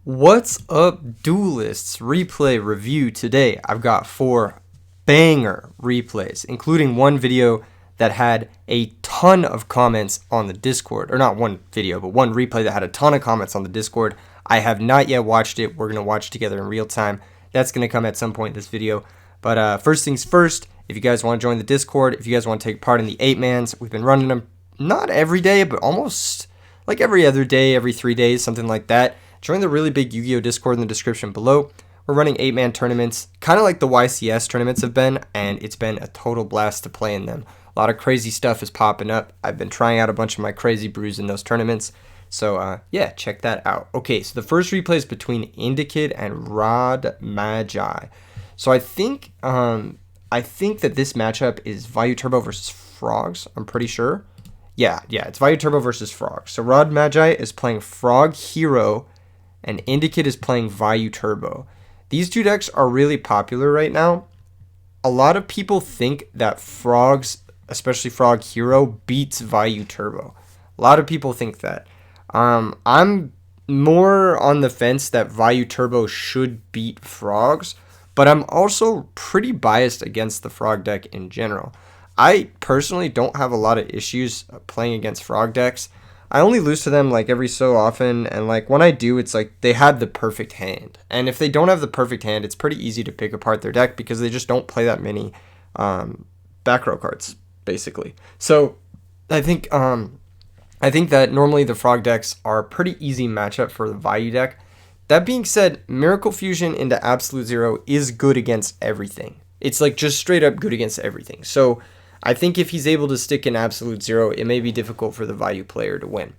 What's up, duelists? Replay review today. I've got 4 banger replays, including one video that had a ton of comments on the Discord. Or not one video, but one replay that had a ton of comments on the Discord. I have not yet watched it. We're going to watch together in real time. That's going to come at some point in this video. But first things first, if you guys want to join the Discord, if you guys want to take part in the 8-mans, we've been running them not every day, but almost like every other day, every 3 days, something like that. Join the really big Yu-Gi-Oh Discord in the description below. We're running 8-man tournaments, kind of like the YCS tournaments have been, and it's been a total blast to play in them. A lot of crazy stuff is popping up. I've been trying out a bunch of my crazy brews in those tournaments. So, yeah, check that out. Okay, so the first replay is between Gigachad and Rod Magi. So I think that this matchup is Vayou Turbo versus Frogs. I'm pretty sure. Yeah, it's Vayou Turbo versus Frogs. So Rod Magi is playing Frog Hero, and Gigachad is playing Vayou Turbo. These two decks are really popular right now. A lot of people think that Frogs, especially Frog Hero, beats Vayou Turbo. A lot of people think that. I'm more on the fence that Vayou Turbo should beat Frogs, but I'm also pretty biased against the Frog deck in general. I personally don't have a lot of issues playing against Frog decks. I only lose to them like every so often, and like when I do, it's like they have the perfect hand. And if they don't have the perfect hand, it's pretty easy to pick apart their deck because they just don't play that many back row cards, basically. So I think that normally the Frog decks are a pretty easy matchup for the Vayou deck. That being said, Miracle Fusion into Absolute Zero is good against everything. It's like just straight up good against everything. So I think if he's able to stick in Absolute Zero, it may be difficult for the Vayou player to win.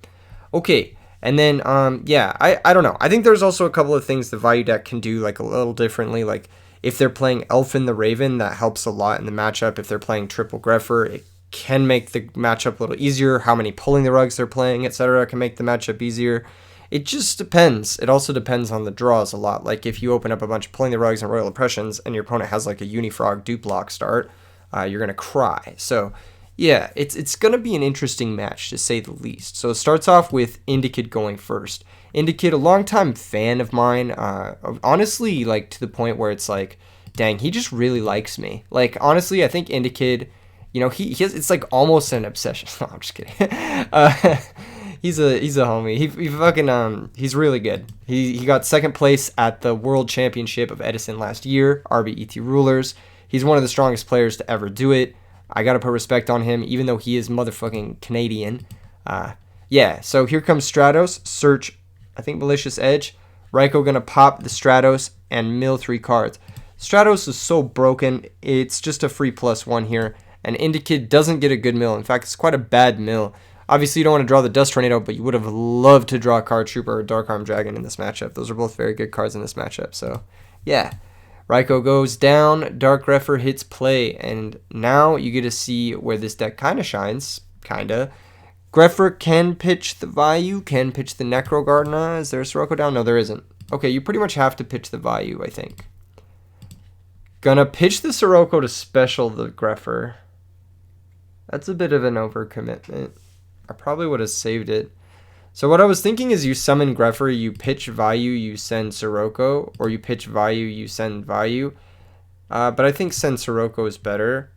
Okay, and then, I don't know. I think there's also a couple of things the Vayou deck can do like a little differently. Like if they're playing Elfin the Raven, that helps a lot in the matchup. If they're playing Triple Greffer, it can make the matchup a little easier. How many Pulling the Rugs they're playing, etc. can make the matchup easier. It just depends. It also depends on the draws a lot. Like if you open up a bunch of Pulling the Rugs and Royal Oppressions and your opponent has like a Unifrog Duplock start, you're going to cry. So, yeah, it's going to be an interesting match, to say the least. So it starts off with Gigachad going first. Gigachad, a longtime fan of mine, honestly, like to the point where it's like, dang, he just really likes me. Like, honestly, I think Gigachad, you know, he has, it's like almost an obsession. No, I'm just kidding. He's a homie. He fucking he's really good. He got second place at the World Championship of Edison last year, RBET Rulers. He's one of the strongest players to ever do it. I gotta put respect on him, even though he is motherfucking Canadian. Yeah, so here comes Stratos. Search, I think, Malicious Edge. Ryko gonna pop the Stratos and mill 3 cards. Stratos is so broken. It's just a free +1 here. And Gigachad doesn't get a good mill. In fact, it's quite a bad mill. Obviously, you don't want to draw the Dust Tornado, but you would have loved to draw Card Trooper or Dark Arm Dragon in this matchup. Those are both very good cards in this matchup. So, yeah. Ryko goes down, Dark Greffer hits play, and now you get to see where this deck kind of shines, kinda. Greffer can pitch the Vayou, can pitch the Necro Gardener. Is there a Sirocco down? No, there isn't. Okay, you pretty much have to pitch the Vayou, I think. Gonna pitch the Sirocco to special the Greffer. That's a bit of an overcommitment. I probably would have saved it. So what I was thinking is you summon Greffer, you pitch Vayou, you send Sirocco, or you pitch Vayou, you send Vayou. But I think send Sirocco is better.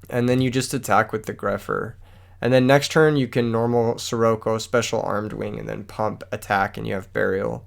And then you just attack with the Greffer. And then next turn you can normal Sirocco, special Armed Wing, and then pump, attack, and you have Burial.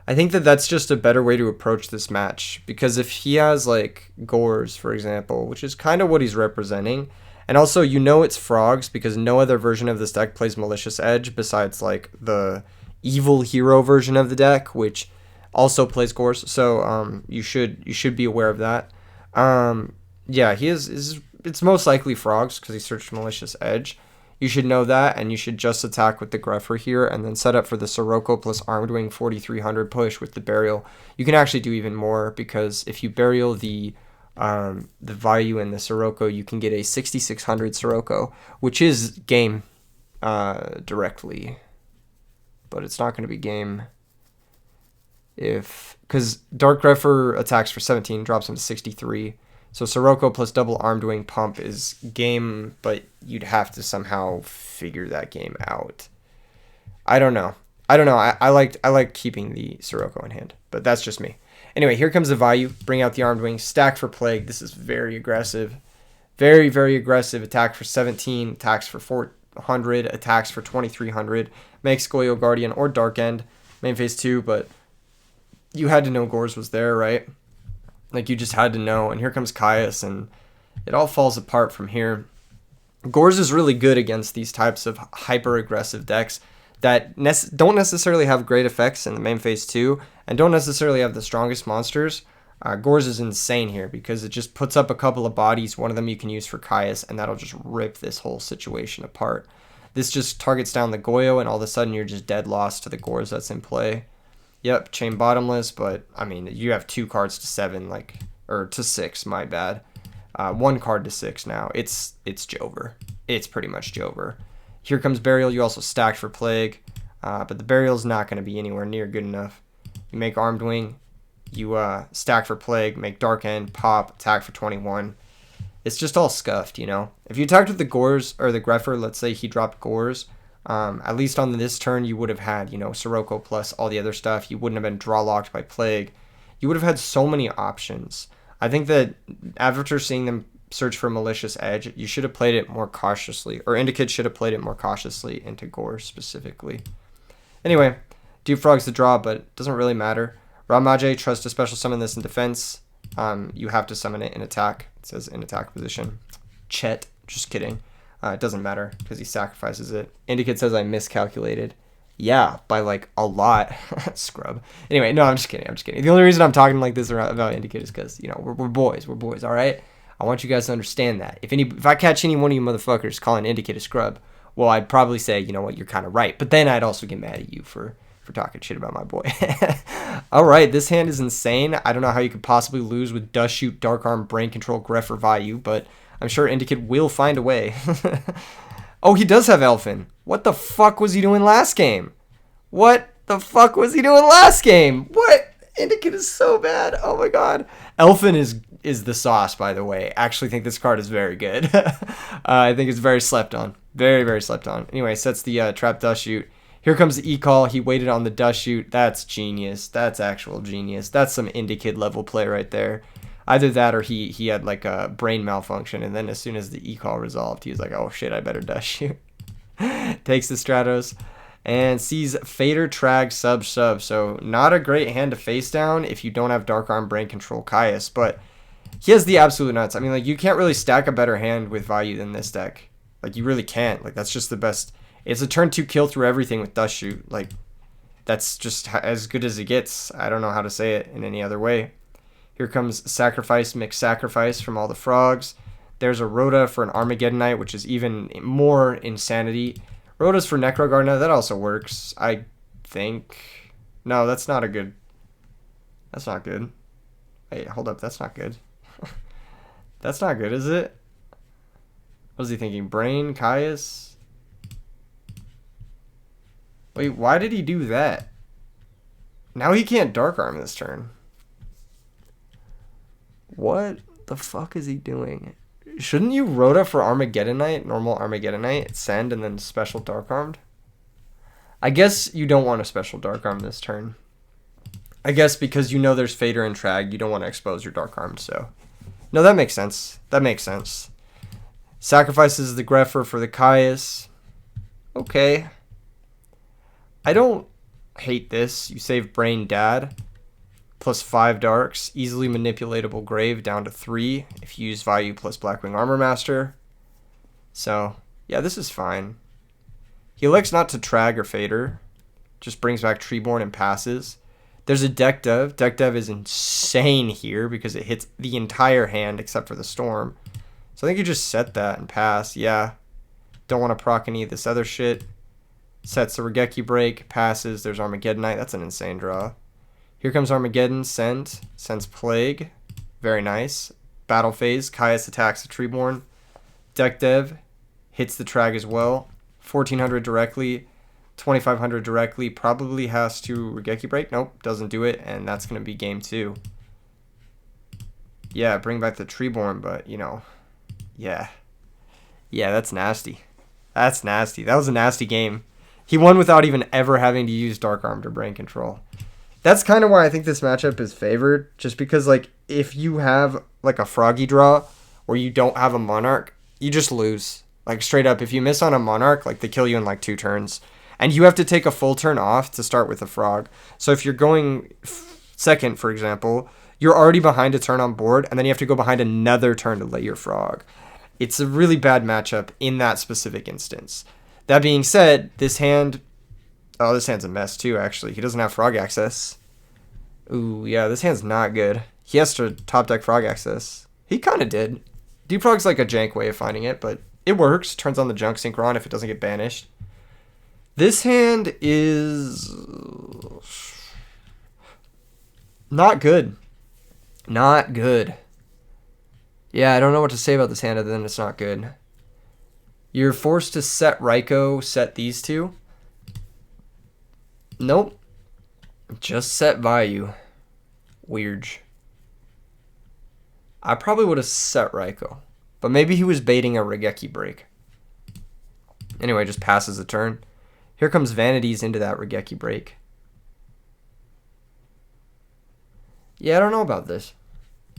I think that that's just a better way to approach this match. Because if he has like Gores, for example, which is kind of what he's representing, and also, you know it's Frogs because no other version of this deck plays Malicious Edge besides like the evil hero version of the deck, which also plays Gores. So you should be aware of that. Yeah, it's most likely Frogs because he searched Malicious Edge. You should know that, and you should just attack with the Greffer here and then set up for the Sirocco plus Armed Wing 4300 push with the Burial. You can actually do even more because if you Burial the Vayou and the Sirocco, you can get a 6600 Sirocco, which is game directly, but it's not going to be game because Dark Greffer attacks for 17, drops him to 63. So Sirocco plus double Armed Wing pump is game, but you'd have to somehow figure that game out. I don't know. I don't know. I like keeping the Sirocco in hand, but that's just me. Anyway, here comes the Vayou. Bring out the Armed Wing. Stack for Plague. This is very aggressive. Very, very aggressive. Attack for 17. Attacks for 400. Attacks for 2300. Makes Yugioh Guardian or Dark End. Main phase 2, but you had to know Gores was there, right? Like, you just had to know. And here comes Caius, and it all falls apart from here. Gores is really good against these types of hyper-aggressive decks that don't necessarily have great effects in the main phase 2 and don't necessarily have the strongest monsters. Gores is insane here because it just puts up a couple of bodies. One of them you can use for Caius, and that'll just rip this whole situation apart. This just targets down the Yugioh, and all of a sudden you're just dead lost to the Gores that's in play. Yep, Chain Bottomless, but I mean, you have 2 cards to 7, or to 6, my bad. 1 card to 6 now. It's Jover. It's pretty much Jover. Here comes Burial. You also stacked for Plague, but the Burial's not going to be anywhere near good enough. You make Armed Wing. You stack for Plague, make Dark End, pop, attack for 21. It's just all scuffed, you know. If you attacked with the Gores or the Greffer, let's say he dropped Gores, at least on this turn you would have had, you know, Sirocco plus all the other stuff. You wouldn't have been draw locked by Plague. You would have had so many options. I think that after seeing them search for Malicious Edge, you should have played it more cautiously, or Indicate should have played it more cautiously into Gores specifically. Anyway, Deep Frog's the draw, but it doesn't really matter. Ramage tries to special summon this in defense. You have to summon it in attack. It says in attack position. Chet, just kidding. It doesn't matter because he sacrifices it. Indicate says I miscalculated. Yeah, by like a lot. Scrub. Anyway, no, I'm just kidding. The only reason I'm talking like this about Indicate is because, you know, we're boys. We're boys, all right? I want you guys to understand that. If I catch any one of you motherfuckers calling Indicate a scrub, well, I'd probably say, you know what, you're kind of right. But then I'd also get mad at you for talking shit about my boy. All right, this hand is insane. I don't know how you could possibly lose with Dust Shoot, Dark Arm, Brain Control, Greffer, Vayou, but I'm sure Indicate will find a way. Oh, he does have Elfin. What the fuck was he doing last game? What? Indicate is so bad. Oh my god. Elfin is the sauce, by the way. I actually think this card is very good. I think it's very slept on. Very, very slept on. Anyway, sets the Trap Dust Shoot. Here comes the E-Call. He waited on the Dust Shoot. That's genius. That's actual genius. That's some Indicate level play right there. Either that or he had like a brain malfunction, and then as soon as the E-Call resolved, he was like, oh shit, I better Dust Shoot. Takes the Stratos and sees Fader, Trag, sub. So not a great hand to face down if you don't have Dark Arm, Brain Control, Caius, but he has the absolute nuts. I mean, like, you can't really stack a better hand with Vayou than this deck. Like, you really can't. Like, that's just the best. It's a turn 2 kill through everything with Dust Shoot. Like, that's just as good as it gets. I don't know how to say it in any other way. Here comes Sacrifice, Mix Sacrifice from all the frogs. There's a Rhoda for an Armageddonite, which is even more insanity. Rhoda's for Necrogarna. That also works, I think. No, that's not a good. That's not good. Wait, hold up. That's not good. That's not good, is it? What was he thinking? Brain, Caius? Wait, why did he do that? Now he can't Dark Arm this turn. What the fuck is he doing? Shouldn't you Rhoda for Armageddonite, normal Armageddonite, send, and then special Dark Armed? I guess you don't want a special Dark Arm this turn. I guess because you know there's Fader and Trag, you don't want to expose your Dark Armed, so. No, that makes sense. That makes sense. Sacrifices the Greffer for the Caius. Okay. I don't hate this. You save Brain Dad. Plus 5 darks. Easily manipulatable Grave down to 3 if you use Vayou plus Blackwing Armor Master. So, yeah, this is fine. He elects not to Trag or Fader. Just brings back Treeborn and passes. There's a Deck Dev. Deck Dev is insane here because it hits the entire hand except for the Storm. So I think you just set that and pass. Yeah. Don't want to proc any of this other shit. Sets the Regeki Break. Passes. There's Armageddonite. That's an insane draw. Here comes Armageddon. Sends Plague. Very nice. Battle phase. Caius attacks the Treeborn. Deck Dev. Hits the Trag as well. 1400 directly. 2500 directly. Probably has to Regeki Break. Nope. Doesn't do it. And that's going to be game 2. Yeah, bring back the Treeborn, but, you know. Yeah. Yeah, that's nasty. That's nasty. That was a nasty game. He won without even ever having to use Dark Armed or Brain Control. That's kind of why I think this matchup is favored, just because, like, if you have, like, a Froggy draw where you don't have a Monarch, you just lose. Like, straight up, if you miss on a Monarch, like, they kill you in, like, 2 turns. And you have to take a full turn off to start with a Frog. So if you're going second, for example, you're already behind a turn on board, and then you have to go behind another turn to lay your Frog. It's a really bad matchup in that specific instance. That being said, this hand... Oh, this hand's a mess too, actually. He doesn't have Frog access. Ooh, yeah, this hand's not good. He has to top deck Frog access. He kind of did. Deep Frog's like a jank way of finding it, but it works. Turns on the Junk Synchron if it doesn't get banished. This hand is... not good. Not good. Yeah, I don't know what to say about this hand other than it's not good. You're forced to set Raikou, set these two. Nope. Just set Vayou. Weird. I probably would have set Raikou. But maybe he was baiting a Regeki break. Anyway, just passes the turn. Here comes Vanities into that Regeki break. Yeah, I don't know about this.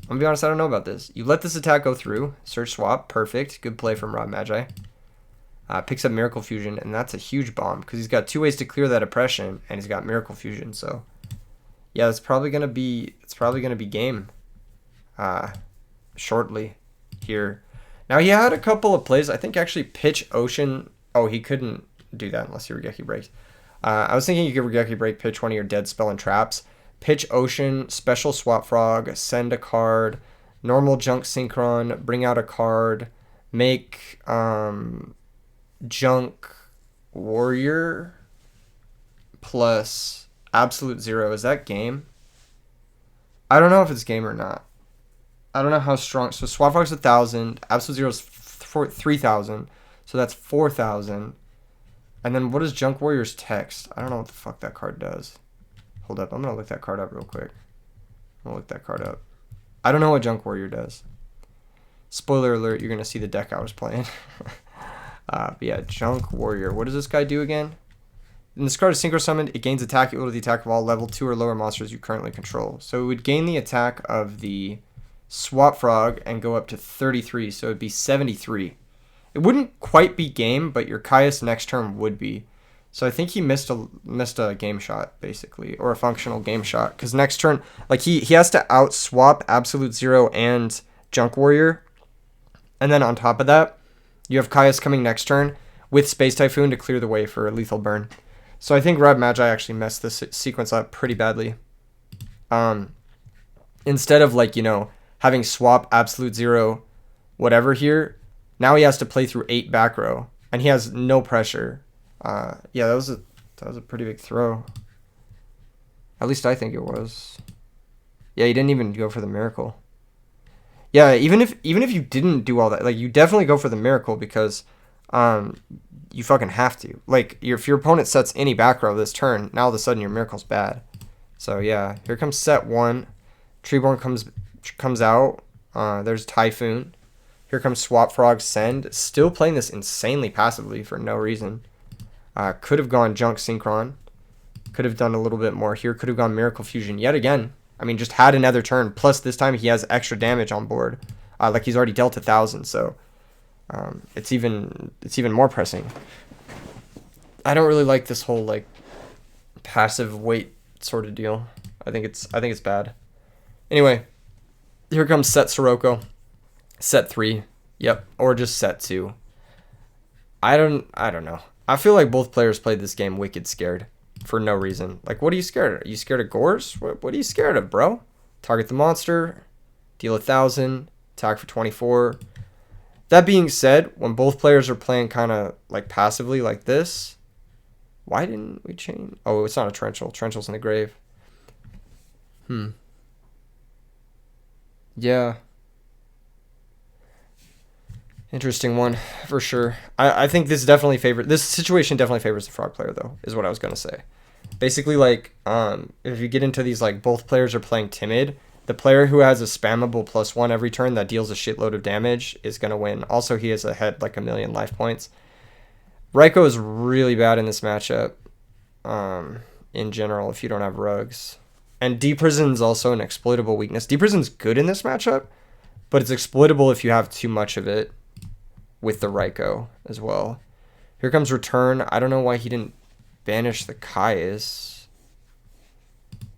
I'm gonna be honest, I don't know about this. You let this attack go through. Search swap. Perfect. Good play from Rob Magi. Picks up Miracle Fusion, and that's a huge bomb because he's got 2 ways to clear that oppression, and he's got Miracle Fusion. So, yeah, it's probably gonna be game shortly here. Now he had a couple of plays. I think actually Pitch Ocean. Oh, he couldn't do that unless he Regeki breaks. I was thinking you could Regeki break, pitch one of your dead spell and traps. Pitch Ocean, special Swap Frog, send a card, normal Junk Synchron, bring out a card, make Junk Warrior plus Absolute Zero. Is that game? I don't know if it's game or not. I don't know how strong. So Swap Frog's 1,000, Absolute Zero is 3,000, so that's 4,000. And then what is Junk Warrior's text? I don't know what the fuck that card does. Hold up, I'm gonna look that card up real quick. I'm gonna look that card up. I don't know what Junk Warrior does. Spoiler alert, you're gonna see the deck I was playing. But yeah, Junk Warrior. What does this guy do again? When this card is synchro summoned, it gains attack equal to the attack of all level 2 or lower monsters you currently control. So it would gain the attack of the Swap Frog and go up to 33, so it'd be 73. It wouldn't quite be game, but your Caius next turn would be. So I think he missed a game shot, basically, or a functional game shot. Because next turn, like he has to out-swap Absolute Zero and Junk Warrior. And then on top of that, you have Caius coming next turn with Space Typhoon to clear the way for a lethal burn. So I think Rob Magi actually messed this sequence up pretty badly. Instead of, like, you know, having swap Absolute Zero whatever here, now he has to play through 8 back row. And he has no pressure. Yeah, that was a pretty big throw. At least I think it was. Yeah, he didn't even go for the miracle. Yeah, even if you didn't do all that, like, you definitely go for the miracle because you fucking have to. Like, if your opponent sets any back row this turn, now all of a sudden your miracle's bad. So yeah, here comes set 1. Treeborn comes out. There's Typhoon. Here comes Swap Frog Send. Still playing this insanely passively for no reason. Could have gone Junk Synchron. Could have done a little bit more here. Could have gone Miracle Fusion yet again. I mean, just had another turn. Plus, this time he has extra damage on board. Like he's already dealt 1,000, so it's even more pressing. I don't really like this whole like passive wait sort of deal. I think it's bad. Anyway, here comes set Sirocco. Set 3. Yep, or just set 2. I don't know. I feel like both players played this game wicked scared for no reason. Like, what are you scared of? Are you scared of Gores? What are you scared of, bro? Target the monster, deal 1,000, attack for 24. That being said, when both players are playing kind of like passively like this, why didn't we change? Oh, it's not a Torrential. Torrential's in the grave. Yeah. Interesting one, for sure. I think this situation definitely favors the frog player, though, is what I was going to say. Basically, like, if you get into these, like, both players are playing timid, the player who has a spammable +1 every turn that deals a shitload of damage is going to win. Also, he has ahead, like, 1,000,000 life points. Raikou is really bad in this matchup. In general, if you don't have rugs. And D Prison's also an exploitable weakness. D Prison's good in this matchup, but it's exploitable if you have too much of it with the Raikou as well. Here comes Return. I don't know why he didn't banish the Caius.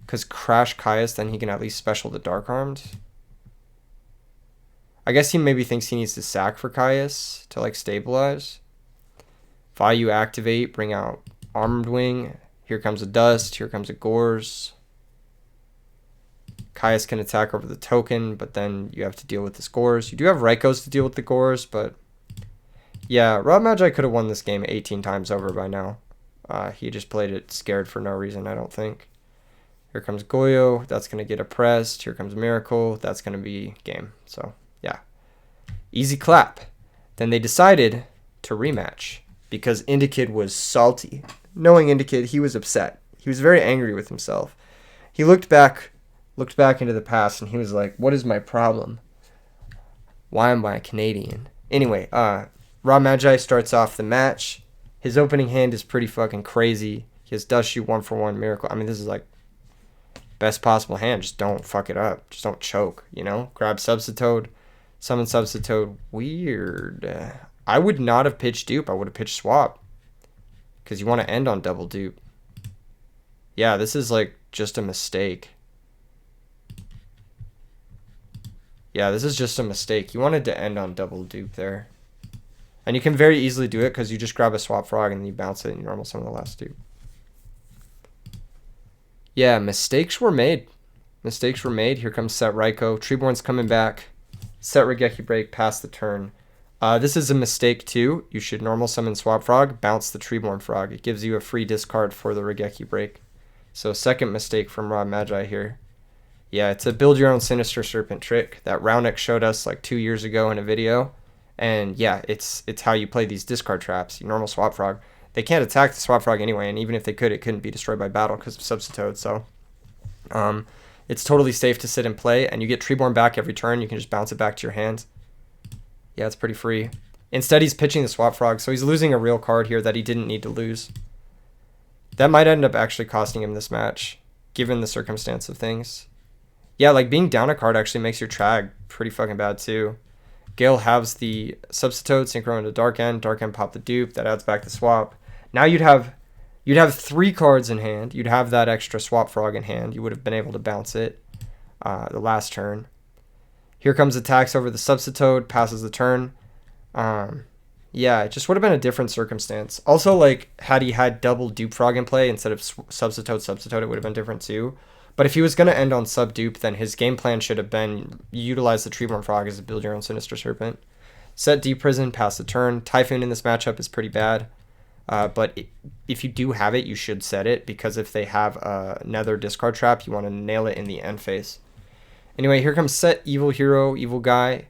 Because Crash Caius, then he can at least special the Dark Armed. I guess he maybe thinks he needs to sack for Caius to like stabilize. Vayou activate, bring out Armed Wing. Here comes a Dust. Here comes a Gores. Caius can attack over the token, but then you have to deal with the Gores. You do have Raikous to deal with the Gores, but yeah, Rob Magi could have won this game 18 times over by now. He just played it scared for no reason, I don't think. Here comes Goyo. That's going to get oppressed. Here comes Miracle. That's going to be game. So, yeah. Easy clap. Then they decided to rematch because Indikid was salty. Knowing Indikid, he was upset. He was very angry with himself. He looked back into the past and he was like, what is my problem? Why am I Canadian? Anyway, Rob Magi starts off the match. His opening hand is pretty fucking crazy. He has Dust Shoot 1-for-1 Miracle. I mean, this is like best possible hand. Just don't fuck it up. Just don't choke, you know? Grab Substitute. Summon Substitute. Weird. I would not have pitched dupe. I would have pitched swap. Because you want to end on double dupe. Yeah, this is like just a mistake. Yeah, this is just a mistake. You wanted to end on double dupe there. And you can very easily do it because you just grab a swap frog and then you bounce it and you normal summon the last dupe. Yeah, mistakes were made. Mistakes were made. Here comes Set Raikou. Treeborn's coming back. Set Regeki Break, pass the turn. This is a mistake too. You should normal summon Swap Frog, bounce the Treeborn Frog. It gives you a free discard for the Regeki Break. So second mistake from Rob Magi here. Yeah, it's a build your own Sinister Serpent trick that Roundneck showed us like 2 years ago in a video. And yeah, it's how you play these discard traps. You normal Swap Frog. They can't attack the Swap Frog anyway, and even if they could, it couldn't be destroyed by battle because of Substitute. So it's totally safe to sit and play, and you get Treeborn back every turn. You can just bounce it back to your hand. Yeah, it's pretty free. Instead, he's pitching the Swap Frog, so he's losing a real card here that he didn't need to lose. That might end up actually costing him this match, given the circumstance of things. Yeah, like being down a card actually makes your Trag pretty fucking bad too. Gale halves the Substitute, Synchro into Dark End pop the dupe, that adds back the swap. Now you'd have 3 cards in hand. You'd have that extra Swap Frog in hand. You would have been able to bounce it the last turn. Here comes attacks over the Substitute, passes the turn. Yeah, it just would have been a different circumstance. Also, like, had he had double Dupe Frog in play instead of Substitute, it would have been different too. But if he was going to end on sub-dupe, then his game plan should have been utilize the Treeborn Frog as a build your own Sinister Serpent. Set D Prison, pass the turn. Typhoon in this matchup is pretty bad. But if you do have it, you should set it, because if they have another discard trap, you want to nail it in the end phase. Anyway, here comes Set Evil Hero, Evil Guy,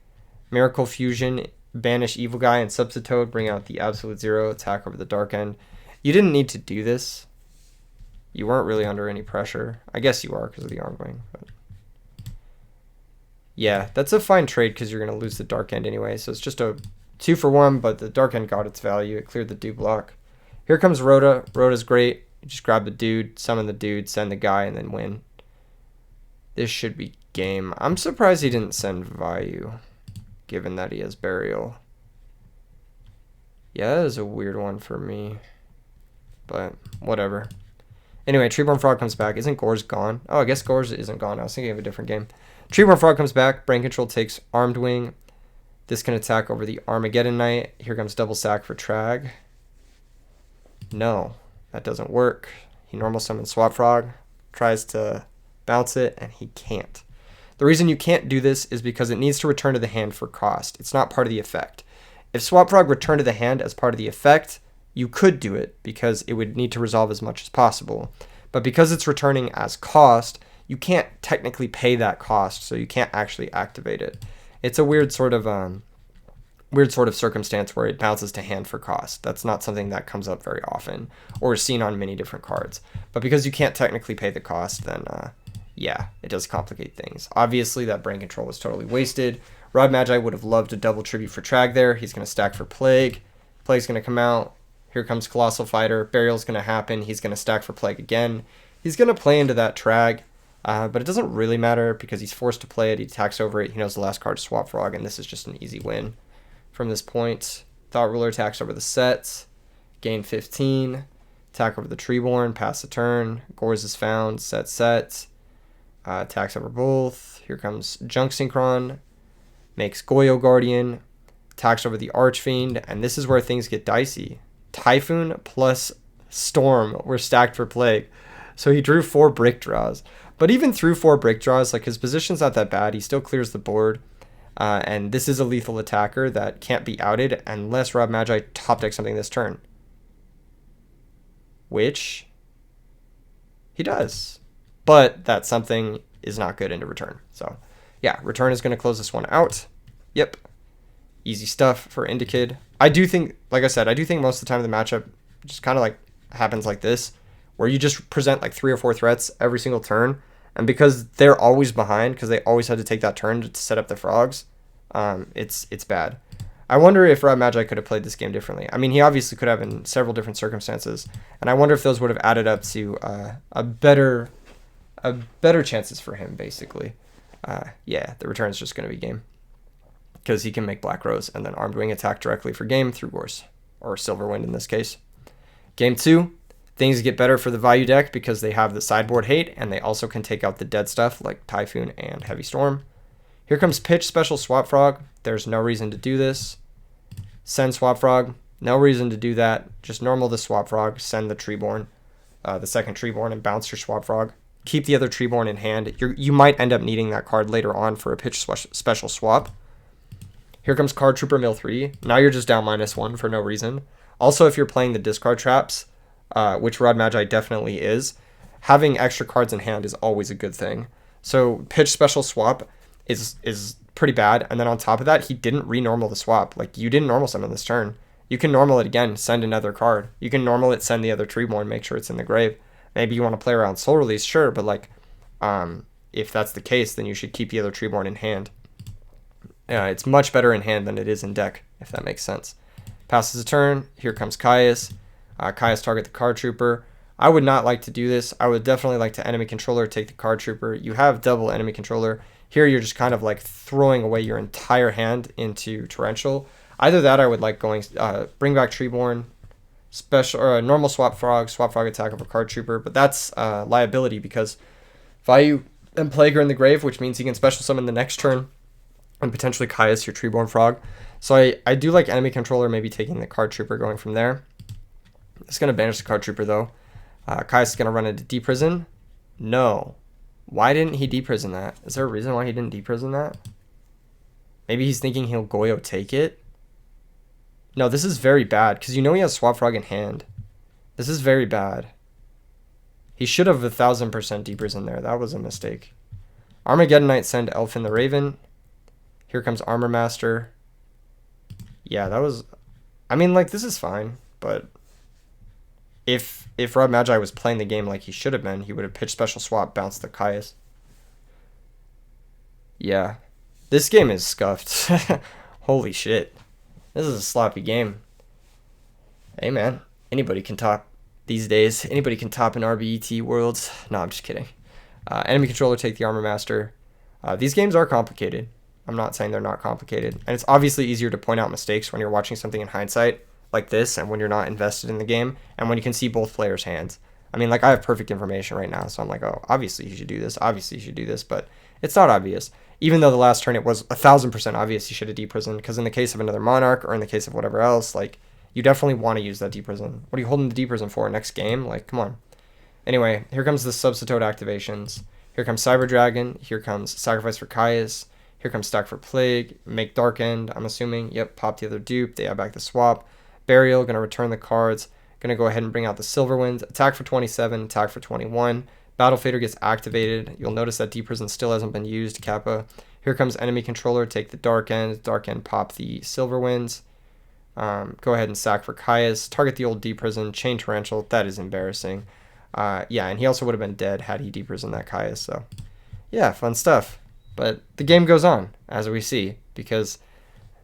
Miracle Fusion, banish Evil Guy, and Substitute, bring out the Absolute Zero, attack over the Dark End. You didn't need to do this. You weren't really under any pressure. I guess you are because of the Armed Wing. But yeah, that's a fine trade because you're going to lose the Dark End anyway. So it's just a 2-for-1, but the Dark End got its value. It cleared the dupe block. Here comes Rhoda. Rhoda's great. You just grab the dude, summon the dude, send the guy, and then win. This should be game. I'm surprised he didn't send Vayou, given that he has Burial. Yeah, that is a weird one for me. But whatever. Anyway, Treeborn Frog comes back. Isn't Gores gone? Oh, I guess Gores isn't gone. I was thinking of a different game. Treeborn Frog comes back. Brain Control takes Armed Wing. This can attack over the Armageddon Knight. Here comes Double Sack for Trag. No, that doesn't work. He normal summons Swap Frog. Tries to bounce it, and he can't. The reason you can't do this is because it needs to return to the hand for cost. It's not part of the effect. If Swap Frog returned to the hand as part of the effect, you could do it because it would need to resolve as much as possible. But because it's returning as cost, you can't technically pay that cost, so you can't actually activate it. It's a weird sort of circumstance where it bounces to hand for cost. That's not something that comes up very often or is seen on many different cards. But because you can't technically pay the cost, then yeah, it does complicate things. Obviously, that Brain Control was totally wasted. Rob Magi would have loved a double tribute for Trag there. He's going to stack for Plague. Plague's going to come out. Here comes Colossal Fighter. Burial's going to happen. He's going to stack for Plague again. He's going to play into that Trag, but it doesn't really matter because he's forced to play it. He attacks over it. He knows the last card is Swap Frog, and this is just an easy win from this point. Thought Ruler attacks over the sets. Gain 15. Attack over the Treeborn. Pass the turn. Gores is found. Set. Attacks over both. Here comes Junk Synchron. Makes Goyo Guardian. Attacks over the Archfiend. And this is where things get dicey. Typhoon plus Storm were stacked for Plague. So he drew 4 brick draws. But even through 4 brick draws, like his position's not that bad. He still clears the board. And this is a lethal attacker that can't be outed unless Rob Magi top decks something this turn. Which he does. But that something is not good into return. So yeah, return is going to close this one out. Yep. Easy stuff for Indicid. I do think, like I said, I do think most of the time the matchup just kind of like happens like this, where you just present like 3 or 4 threats every single turn. And because they're always behind, because they always had to take that turn to set up the frogs, it's bad. I wonder if Rob Magi could have played this game differently. I mean, he obviously could have in several different circumstances, and I wonder if those would have added up to a better chances for him, basically. Yeah, the return is just going to be game, because he can make Black Rose and then Armed Wing attack directly for game through Gorse, or Silverwind in this case. Game 2, things get better for the Vayou deck because they have the sideboard hate, and they also can take out the dead stuff like Typhoon and Heavy Storm. Here comes Pitch Special Swap Frog. There's no reason to do this. Send Swap Frog. No reason to do that. Just normal the Swap Frog. Send the Treeborn, the second Treeborn, and bounce your Swap Frog. Keep the other Treeborn in hand. You might end up needing that card later on for a Pitch Special Swap. Here comes Card Trooper Mill 3. Now you're just down -1 for no reason. Also, if you're playing the discard traps, which Rod Magi definitely is, having extra cards in hand is always a good thing. So Pitch Special Swap is pretty bad, and then on top of that, he didn't re-normal the swap. Like, you didn't normal summon this turn. You can normal it again, send another card. You can normal it, send the other Treeborn, make sure it's in the grave. Maybe you want to play around Soul Release, sure, but like, if that's the case, then you should keep the other Treeborn in hand. It's much better in hand than it is in deck, if that makes sense. Passes a turn. Here comes Caius. Caius target the Card Trooper. I would not like to do this. I would definitely like to enemy controller, take the Card Trooper. You have double enemy controller. Here you're just kind of like throwing away your entire hand into Torrential. Either that, I would like going bring back Treeborn, special or a normal Swap Frog attack of a Card Trooper, but that's liability because Vayou and Plague are in the grave, which means he can special summon the next turn and potentially Caius your Treeborn Frog. So I do like enemy controller, maybe taking the Card Trooper going from there. It's going to banish the Card Trooper though. Caius is going to run into Deprison. No. Why didn't he deprison that? Is there a reason why he didn't deprison that? Maybe he's thinking he'll Goyo take it? No, this is very bad, because you know he has Swap Frog in hand. This is very bad. He should have 1000% deprison there. That was a mistake. Armageddonite send Elfin the Raven. Here comes Armor Master. Yeah, that was... I mean, like, this is fine, but... If Rob Magi was playing the game like he should have been, he would have pitched Special Swap, bounced the Caius. Yeah. This game is scuffed. Holy shit. This is a sloppy game. Hey, man. Anybody can top these days. Anybody can top in RBET worlds. No, I'm just kidding. Enemy controller, take the Armor Master. These games are complicated. I'm not saying they're not complicated. And it's obviously easier to point out mistakes when you're watching something in hindsight, like this, and when you're not invested in the game, and when you can see both players' hands. I mean, like, I have perfect information right now, so I'm like, oh, obviously you should do this, obviously you should do this, but it's not obvious. Even though the last turn it was 1000% obvious you should have deprisoned, because in the case of another Monarch, or in the case of whatever else, like, you definitely want to use that deprison. What are you holding the deprison for? Next game? Like, come on. Anyway, here comes the Substitute activations. Here comes Cyber Dragon. Here comes Sacrifice for Caius. Here comes Stack for Plague. Make Dark End, I'm assuming. Yep, pop the other dupe. They add back the swap. Burial, going to return the cards. Going to go ahead and bring out the Silverwind. Attack for 27, attack for 21. Battle Fader gets activated. You'll notice that Deprison still hasn't been used, Kappa. Here comes Enemy Controller, take the Dark End. Dark End, pop the Silverwinds. Go ahead and sack for Caius. Target the old Deprison, chain Torrential. That is embarrassing. Yeah, and he also would have been dead had he Deprisoned that Caius, so... Yeah, fun stuff. But the game goes on, as we see, because...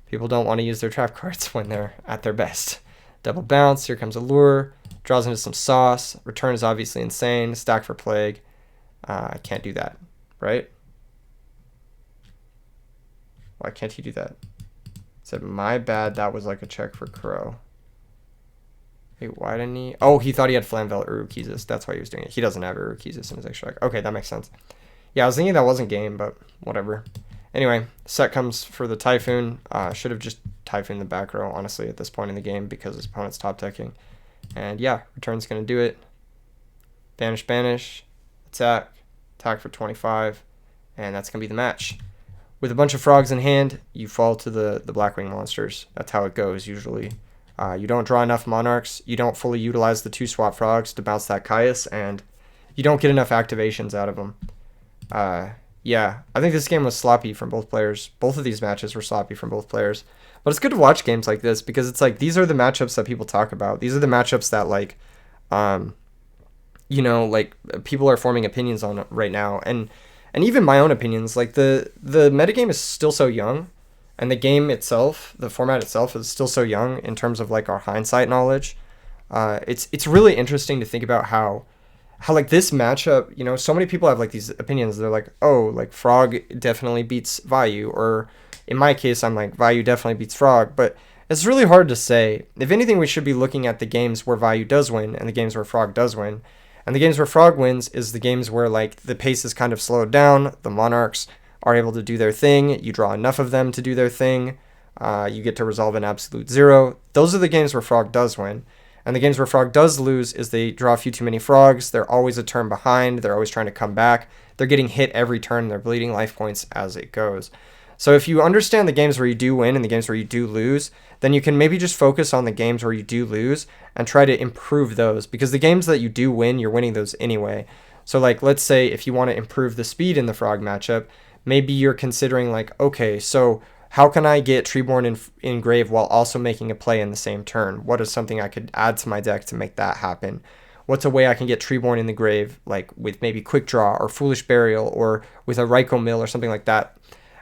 people don't want to use their trap cards when they're at their best. Double bounce. Here comes a lure. Draws into some sauce. Return is obviously insane. Stack for plague. I can't do that, right? Why can't he do that? Said, my bad, that was like a check for Crow. Wait, why didn't he? Oh, he thought he had Flamvel Urukizis. That's why he was doing it. He doesn't have Urukizis in his extra deck. Okay, that makes sense. Yeah, I was thinking that wasn't game, but whatever. Anyway, set comes for the Typhoon. Should have just Typhooned the back row, honestly, at this point in the game because his opponent's top decking. And yeah, return's going to do it. Banish, banish. Attack. Attack for 25. And that's going to be the match. With a bunch of frogs in hand, you fall to the Blackwing monsters. That's how it goes, usually. You don't draw enough Monarchs. You don't fully utilize the 2 swap frogs to bounce that Caius. And you don't get enough activations out of them. Yeah, I think this game was sloppy from both players. Both of these matches were sloppy from both players. But it's good to watch games like this because it's like these are the matchups that people talk about. These are the matchups that like, you know, like people are forming opinions on right now. And even my own opinions, like the metagame is still so young, and the game itself, the format itself is still so young in terms of like our hindsight knowledge. It's really interesting to think about how like this matchup, you know, so many people have like these opinions. They're like, oh, like Frog definitely beats Vayou, or in my case, I'm like Vayou definitely beats Frog, but it's really hard to say. If anything, we should be looking at the games where Vayou does win and the games where Frog does win. And the games where Frog wins is the games where like the pace is kind of slowed down. The Monarchs are able to do their thing. You draw enough of them to do their thing. You get to resolve an absolute 0. Those are the games where Frog does win. And the games where Frog does lose is they draw a few too many frogs. They're always a turn behind. They're always trying to come back. They're getting hit every turn. They're bleeding life points as it goes. So if you understand the games where you do win and the games where you do lose, then you can maybe just focus on the games where you do lose and try to improve those, because the games that you do win, you're winning those anyway. So like, let's say if you want to improve the speed in the Frog matchup, maybe you're considering like, okay, so how can I get Treeborn in grave while also making a play in the same turn? What is something I could add to my deck to make that happen? What's a way I can get Treeborn in the grave, like with maybe Quick Draw or Foolish Burial or with a Raikou Mill or something like that?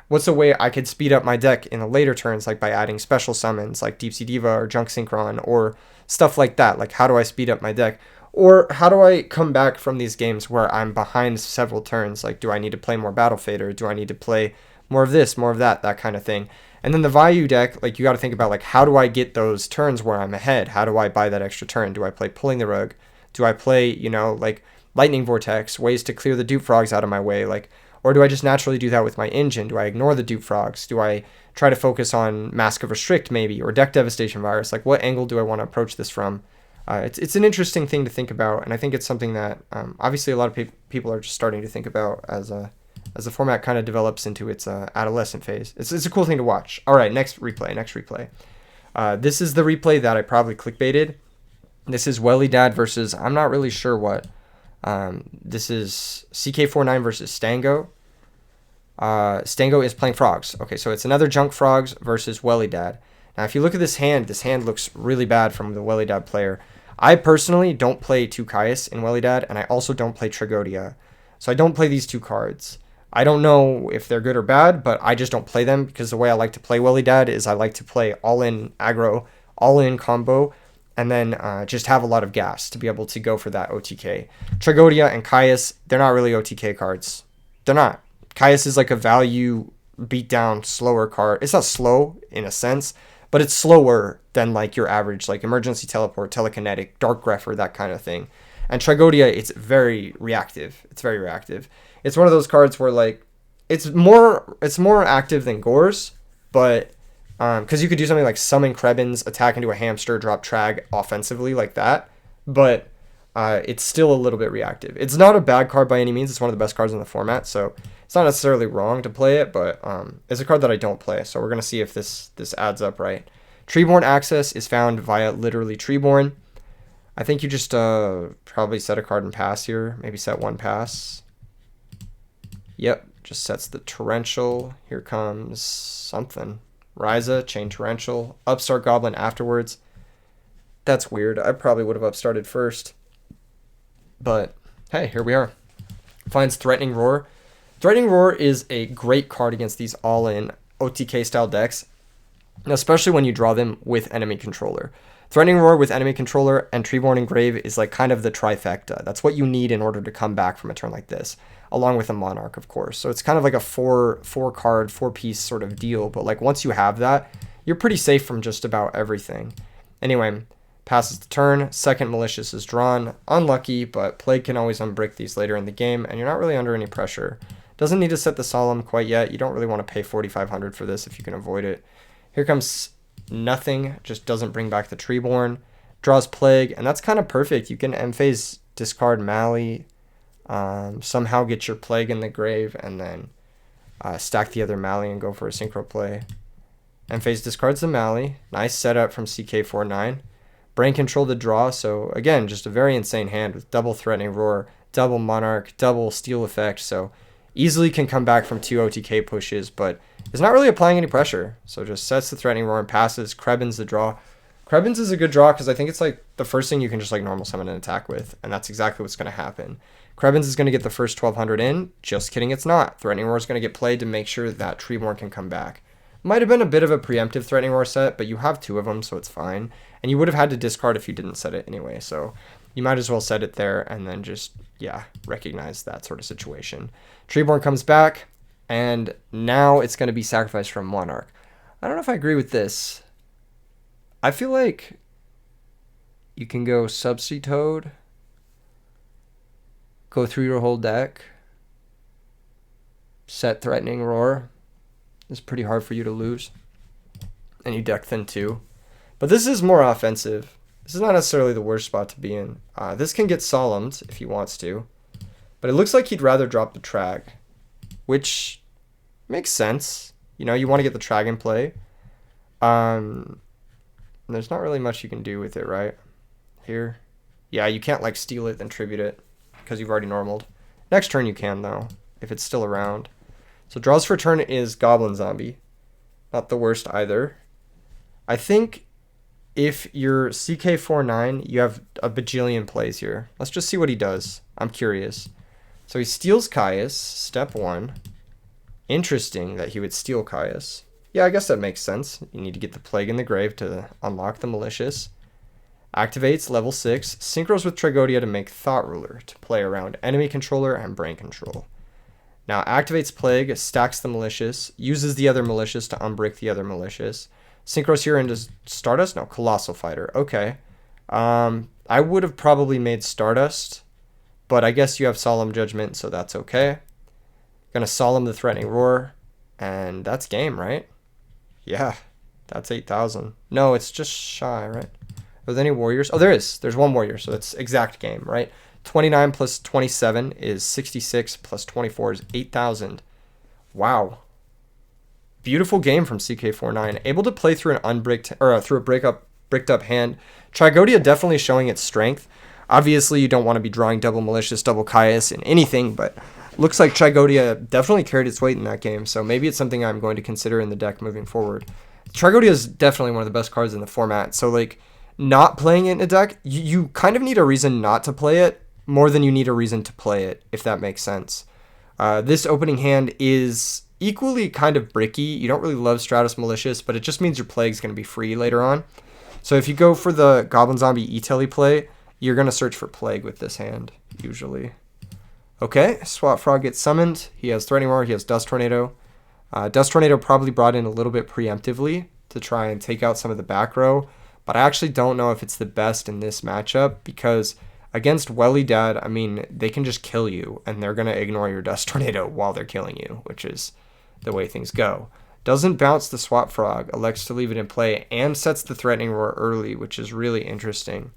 What's a way I could speed up my deck in the later turns, like by adding special summons like Deep Sea Diva or Junk Synchron or stuff like that? Like, how do I speed up my deck? Or how do I come back from these games where I'm behind several turns? Like, do I need to play more Battle Fader? Do I need to play more of this, more of that kind of thing? And then the Vayou deck, like, you got to think about, like, how do I get those turns where I'm ahead? How do I buy that extra turn? Do I play Pulling the Rug? Do I play, you know, like, Lightning Vortex, ways to clear the dupe frogs out of my way? Like, or do I just naturally do that with my engine? Do I ignore the dupe frogs? Do I try to focus on Mask of Restrict maybe, or Deck Devastation Virus? Like, what angle do I want to approach this from? It's an interesting thing to think about, and I think it's something that obviously a lot of people are just starting to think about as the format kind of develops into its adolescent phase. It's a cool thing to watch. All right, next replay. This is the replay that I probably clickbaited. This is Welledad versus, I'm not really sure what. This is CK49 versus Stango. Stango is playing frogs. Okay, so it's another junk frogs versus Welledad. Now, if you look at this hand looks really bad from the Welledad player. I personally don't play 2 Caius in Welledad, and I also don't play Tragodia. So I don't play these 2 cards. I don't know if they're good or bad, but I just don't play them because the way I like to play Welledad is I like to play all-in aggro, all-in combo, and then just have a lot of gas to be able to go for that OTK. Tragodia and Caius, they're not really OTK cards. They're not. Caius is like a value beatdown slower card. It's not slow in a sense, but it's slower than like your average like Emergency Teleport, Telekinetic, Dark Grepher, that kind of thing. And Tragodia, it's very reactive. It's one of those cards where like it's more active than Gore's, but because you could do something like summon Krebins, attack into a hamster, drop Trag offensively like that, but it's still a little bit reactive. It's not a bad card by any means. It's one of the best cards in the format, so it's not necessarily wrong to play it, but it's a card that I don't play, so we're going to see if this adds up right. Treeborn access is found via literally Treeborn. I think you just probably set a card and pass here. Maybe set 1 pass. Yep, just sets the Torrential. Here comes something. Ryza, Chain Torrential, Upstart Goblin afterwards. That's weird. I probably would have upstarted first. But hey, here we are. Finds Threatening Roar. Threatening Roar is a great card against these all-in OTK style decks, especially when you draw them with enemy controller. Threatening Roar with enemy controller and Treeborn Engrave is like kind of the trifecta. That's what you need in order to come back from a turn like this, along with a Monarch, of course. So it's kind of like a four card, 4-piece sort of deal. But like once you have that, you're pretty safe from just about everything. Anyway, passes the turn. Second Malicious is drawn. Unlucky, but Plague can always unbrick these later in the game, and you're not really under any pressure. Doesn't need to set the Solemn quite yet. You don't really want to pay 4,500 for this if you can avoid it. Here comes nothing, just doesn't bring back the Treeborn. Draws Plague, and that's kind of perfect. You can end phase discard Mally, somehow get your Plague in the grave, and then stack the other Mally and go for a synchro play. End phase discards the Mally. Nice setup from CK49. Brain control the draw, so again, just a very insane hand with double Threatening Roar, double Monarch, double Steal effect, so easily can come back from 2 OTK pushes, but is not really applying any pressure. So just sets the Threatening Roar and passes. Krebin's the draw. Krebin's is a good draw because I think it's like the first thing you can just like normal summon and attack with, and that's exactly what's going to happen. Krebin's is going to get the first 1,200 in. Just kidding, it's not. Threatening Roar is going to get played to make sure that Treeborn can come back. Might have been a bit of a preemptive Threatening Roar set, but you have 2 of them, so it's fine. And you would have had to discard if you didn't set it anyway, so you might as well set it there and then just, yeah, recognize that sort of situation. Treeborn comes back, and now it's going to be sacrificed from Monarch. I don't know if I agree with this. I feel like you can go Subsea Toad, go through your whole deck, set Threatening Roar. It's pretty hard for you to lose. And you deck thin too. But this is more offensive. This is not necessarily the worst spot to be in. This can get solemned if he wants to. But it looks like he'd rather drop the Trag, which makes sense. You know, you want to get the Trag in play. There's not really much you can do with it, right? Here. Yeah, you can't like steal it then tribute it because you've already normaled. Next turn you can though, if it's still around. So draws for turn is Goblin Zombie. Not the worst either. I think if you're CK49, you have a bajillion plays here. Let's just see what he does. I'm curious. So he steals Caius, step 1. Interesting that he would steal Caius. Yeah, I guess that makes sense. You need to get the Plague in the grave to unlock the Malicious. Activates level 6. Synchros with Tragodia to make Thought Ruler to play around enemy controller and brain control. Now activates Plague, stacks the Malicious, uses the other Malicious to unbrick the other Malicious. Synchros here into Stardust? No, Colossal Fighter. Okay. I would have probably made Stardust, but I guess you have Solemn Judgment, so that's okay. Gonna Solemn the Threatening Roar, and that's game, right? Yeah, that's 8,000. No, it's just shy, right? Are there any warriors? Oh, there is. There's one warrior, so it's exact game, right? 29 plus 27 is 66, plus 24 is 8,000. Wow. Beautiful game from CK49. Able to play through an unbricked, or through a bricked up hand. Tragodia definitely showing its strength. Obviously, you don't want to be drawing double Malicious, double Caius in anything, but looks like Tragodia definitely carried its weight in that game, so maybe it's something I'm going to consider in the deck moving forward. Tragodia is definitely one of the best cards in the format, so like not playing it in a deck, you kind of need a reason not to play it more than you need a reason to play it, if that makes sense. This opening hand is equally kind of bricky. You don't really love Stratus Malicious, but it just means your Plague's going to be free later on. So if you go for the Goblin Zombie E-Telly play, you're going to search for Plague with this hand, usually. Okay, Swap Frog gets summoned. He has Threatening Roar, he has Dust Tornado. Dust Tornado probably brought in a little bit preemptively to try and take out some of the back row, but I actually don't know if it's the best in this matchup because against Welledad, I mean, they can just kill you, and they're going to ignore your Dust Tornado while they're killing you, which is the way things go. Doesn't bounce the Swap Frog, elects to leave it in play, and sets the Threatening Roar early, which is really interesting.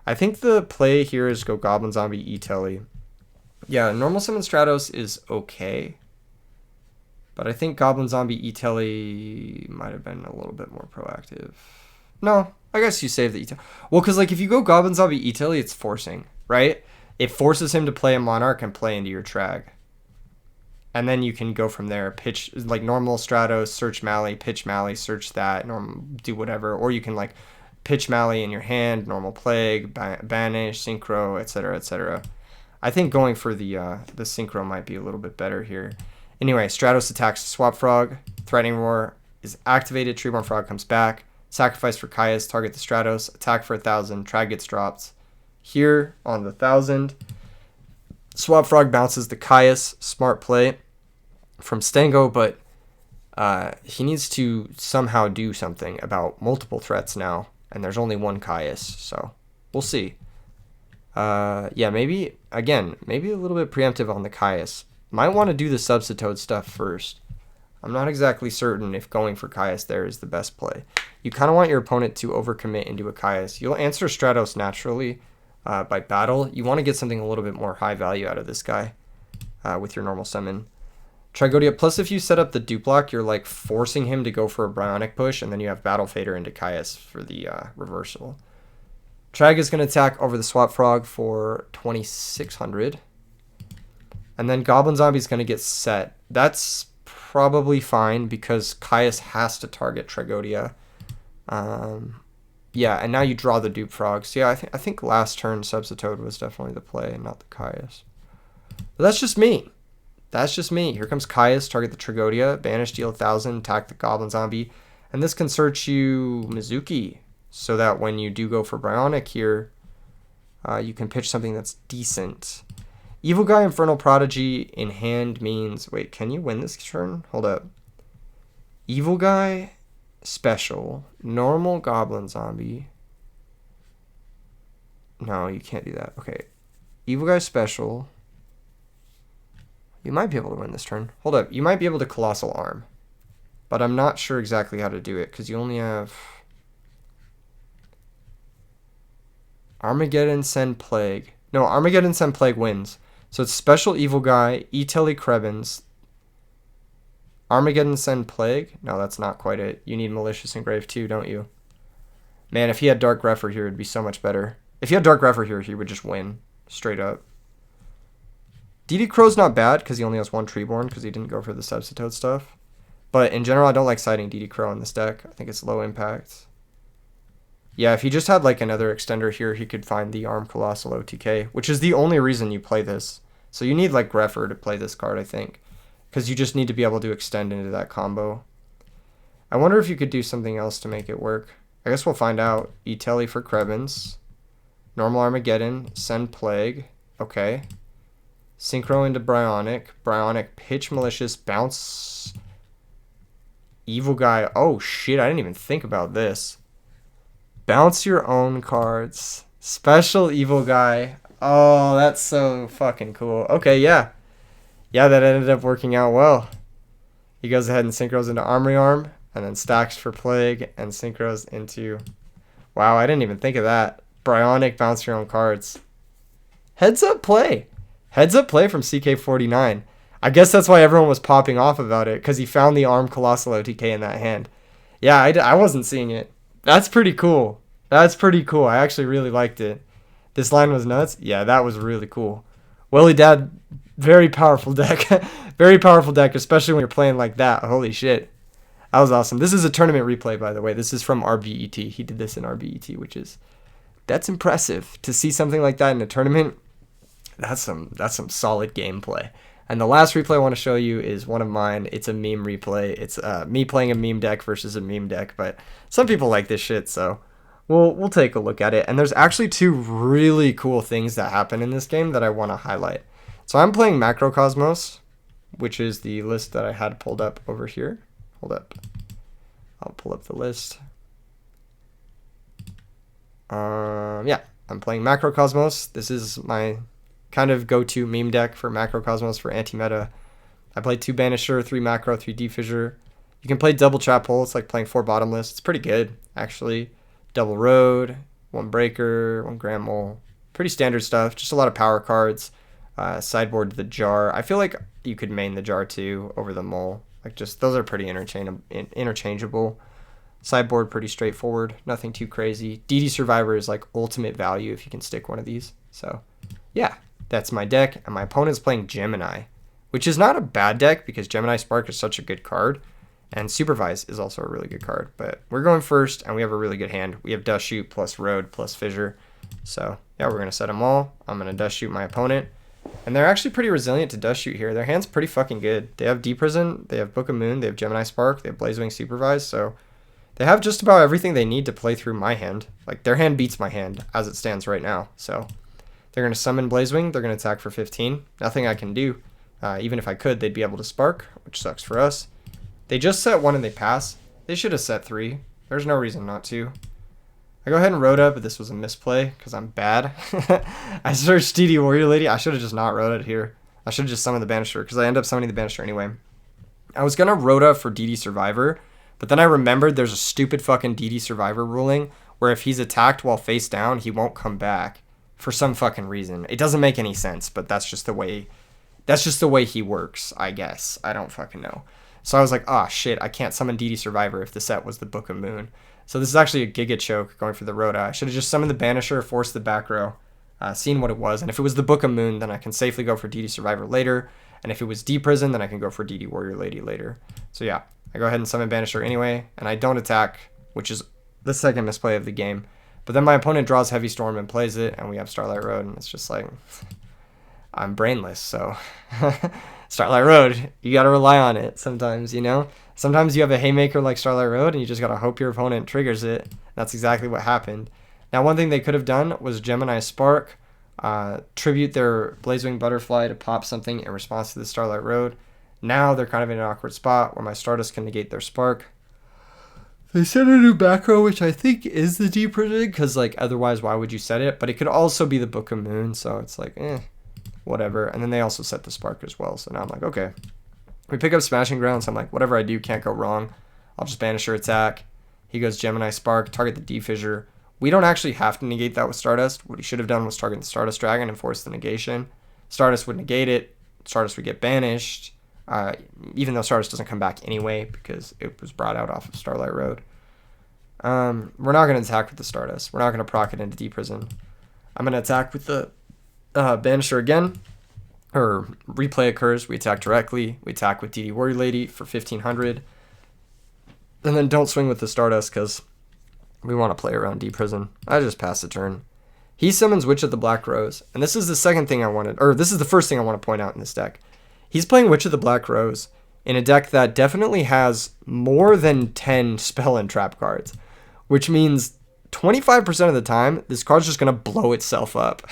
I think the play here is go Goblin Zombie E-Telly. Yeah, normal summon Stratos is okay, but I think Goblin Zombie E-Telly might have been a little bit more proactive. No, I guess you save the E-Telly. Well, because like if you go Goblin Zombie E-Telly, it's forcing, right? It forces him to play a Monarch and play into your Trag. And then you can go from there, pitch like normal Stratos, search Mally, pitch Mally, search that, do whatever. Or you can like pitch Mally in your hand, normal Plague, banish, synchro, etc., etc. I think going for the synchro might be a little bit better here. Anyway, Stratos attacks Swap Frog, Threatening Roar is activated, Treeborn Frog comes back, Sacrifice for Caius, target the Stratos, attack for 1,000, Trag gets dropped. Here on the 1,000, Swap Frog bounces the Caius, smart play from Stango, but he needs to somehow do something about multiple threats now, and there's only one Caius, so we'll see. Yeah, maybe a little bit preemptive on the Caius. Might want to do the Substitoad stuff first. I'm not exactly certain if going for Caius there is the best play. You kind of want your opponent to overcommit into a Caius. You'll answer Stratos naturally by battle. You want to get something a little bit more high value out of this guy with your normal summon. Tragodia, plus if you set up the Duplock, you're like forcing him to go for a Bionic push, and then you have Battle Fader into Caius for the reversal. Trag is going to attack over the Swap Frog for 2,600. And then Goblin Zombie is going to get set. That's probably fine because Caius has to target Tragodia. Yeah, and now you draw the Dupe Frog. So yeah, I think last turn Substitoad was definitely the play and not the Caius. But that's just me. That's just me. Here comes Caius, target the Tragodia, banish, deal 1,000, attack the Goblin Zombie. And this can search you Mizuki, so that when you do go for Bionic here, you can pitch something that's decent. Evil Guy, Infernal Prodigy in hand means... Wait, can you win this turn? Hold up. Evil Guy, special, normal Goblin Zombie. No, you can't do that. Okay. Evil Guy, special. You might be able to win this turn. Hold up. You might be able to Colossal Arm. But I'm not sure exactly how to do it, because you only have... Armageddon, Send Plague. No, Armageddon, Send Plague wins. So it's special Evil Guy, E-Telly Krebens, Armageddon, Send Plague. No, that's not quite it. You need Malicious Engrave too, don't you? Man, if he had Dark Grepher here, it'd be so much better. If he had Dark Grepher here, he would just win. Straight up. DD Crow's not bad, because he only has one Treeborn, because he didn't go for the Substitoad stuff. But in general, I don't like siding DD Crow in this deck. I think it's low impact. Yeah, if he just had like another extender here, he could find the Arm Colossal OTK, which is the only reason you play this. So you need like Grepher to play this card, I think, because you just need to be able to extend into that combo. I wonder if you could do something else to make it work. I guess we'll find out. E-Telly for Krebens. Normal Armageddon. Send Plague. Okay. Synchro into Bionic. Bionic, pitch Malicious, bounce. Evil Guy. Oh shit, I didn't even think about this. Bounce your own cards. Special Evil Guy. Oh, that's so fucking cool. Okay, yeah. Yeah, that ended up working out well. He goes ahead and synchros into Armory Arm, and then stacks for Plague, and synchros into... Wow, I didn't even think of that. Bionic, bounce your own cards. Heads up play. Heads up play from CK49. I guess that's why everyone was popping off about it, because he found the Arm Colossal OTK in that hand. Yeah, I wasn't seeing it. That's pretty cool. That's pretty cool. I actually really liked it. This line was nuts. Yeah, that was really cool. Welledad, very powerful deck. Very powerful deck, especially when you're playing like that. Holy shit. That was awesome. This is a tournament replay, by the way. This is from RBET. He did this in RBET, which is... That's impressive. To see something like that in a tournament, that's some solid gameplay. And the last replay I want to show you is one of mine. It's a meme replay. It's me playing a meme deck versus a meme deck, but some people like this shit, so we'll take a look at it. And there's actually two really cool things that happen in this game that I want to highlight. So I'm playing Macrocosmos, which is the list that I had pulled up over here. Hold up. I'll pull up the list. Yeah, I'm playing Macrocosmos. This is my kind of go-to meme deck for Macrocosmos for anti-meta. I play 2 Banisher, 3 Macro, 3 Defissure. You can play double Trap Hole. It's like playing 4 Bottomless. It's pretty good, actually. Double Road, 1 Breaker, 1 Grand Mole. Pretty standard stuff. Just a lot of power cards. Sideboard the Jar. I feel like you could main the Jar too over the Mole. Like just those are pretty interchangeable. Sideboard pretty straightforward. Nothing too crazy. DD Survivor is like ultimate value if you can stick one of these. So yeah. That's my deck, and my opponent's playing Gemini, which is not a bad deck because Gemini Spark is such a good card, and Supervise is also a really good card. But we're going first, and we have a really good hand. We have Dust Shoot plus Road plus Fissure. So yeah, we're going to set them all. I'm going to Dust Shoot my opponent, and they're actually pretty resilient to Dust Shoot here. Their hand's pretty fucking good. They have Deep Prison, they have Book of Moon, they have Gemini Spark, they have Blazewing Supervise, so They have just about everything they need to play through my hand. Like, their hand beats my hand as it stands right now. So they're going to summon Blazewing. They're going to attack for 15. Nothing I can do. Even if I could, they'd be able to spark, which sucks for us. They just set 1 and they pass. They should have set 3. There's no reason not to. I go ahead and Rhoda, but this was a misplay because I'm bad. I searched DD Warrior Lady. I should have just not Rhoda here. I should have just summoned the Banisher because I end up summoning the Banisher anyway. I was going to Rhoda for DD Survivor, but then I remembered there's a stupid fucking DD Survivor ruling where if he's attacked while face down, he won't come back for some fucking reason. It doesn't make any sense, but that's just the way he works, I guess. I don't fucking know. So I was like, oh shit, I can't summon DD Survivor if the set was the Book of Moon. So this is actually a Gigachoke going for the Rhoda. I should have just summoned the Banisher, forced the back row, seen what it was. And if it was the Book of Moon, then I can safely go for DD Survivor later. And if it was D-Prison, then I can go for DD Warrior Lady later. So yeah, I go ahead and summon Banisher anyway. And I don't attack, which is the second misplay of the game. But then my opponent draws Heavy Storm and plays it. And we have Starlight Road. And it's just like, I'm brainless, so... Starlight Road, you gotta rely on it sometimes, you know? Sometimes you have a haymaker like Starlight Road and you just gotta hope your opponent triggers it. That's exactly what happened. Now, one thing they could have done was Gemini Spark, tribute their Blazewing Butterfly to pop something in response to the Starlight Road. Now they're kind of in an awkward spot where my Stardust can negate their Spark. They set a new back row, which I think is the D-Prison, because like otherwise why would you set it? But it could also be the Book of Moon, so it's like, whatever. And then they also set the Spark as well. So now I'm like, okay. We pick up Smashing Ground, so I'm like, whatever I do can't go wrong. I'll just Banisher attack. He goes Gemini Spark, target the D-Fissure. We don't actually have to negate that with Stardust. What he should have done was target the Stardust Dragon and force the negation. Stardust would negate it. Stardust would get banished, even though Stardust doesn't come back anyway because it was brought out off of Starlight Road. We're not going to attack with the Stardust. We're not going to proc it into D-Prison. I'm going to attack with the Banisher again, or replay occurs, we attack directly, we attack with DD Warrior Lady for 1500, and then don't swing with the Stardust because we want to play around D-Prison. I just pass the turn. He summons Witch of the Black Rose, and this is the second thing I wanted, or this is the first thing I want to point out in this deck. He's playing Witch of the Black Rose in a deck that definitely has more than 10 spell and trap cards, which means 25% of the time, this card's just going to blow itself up.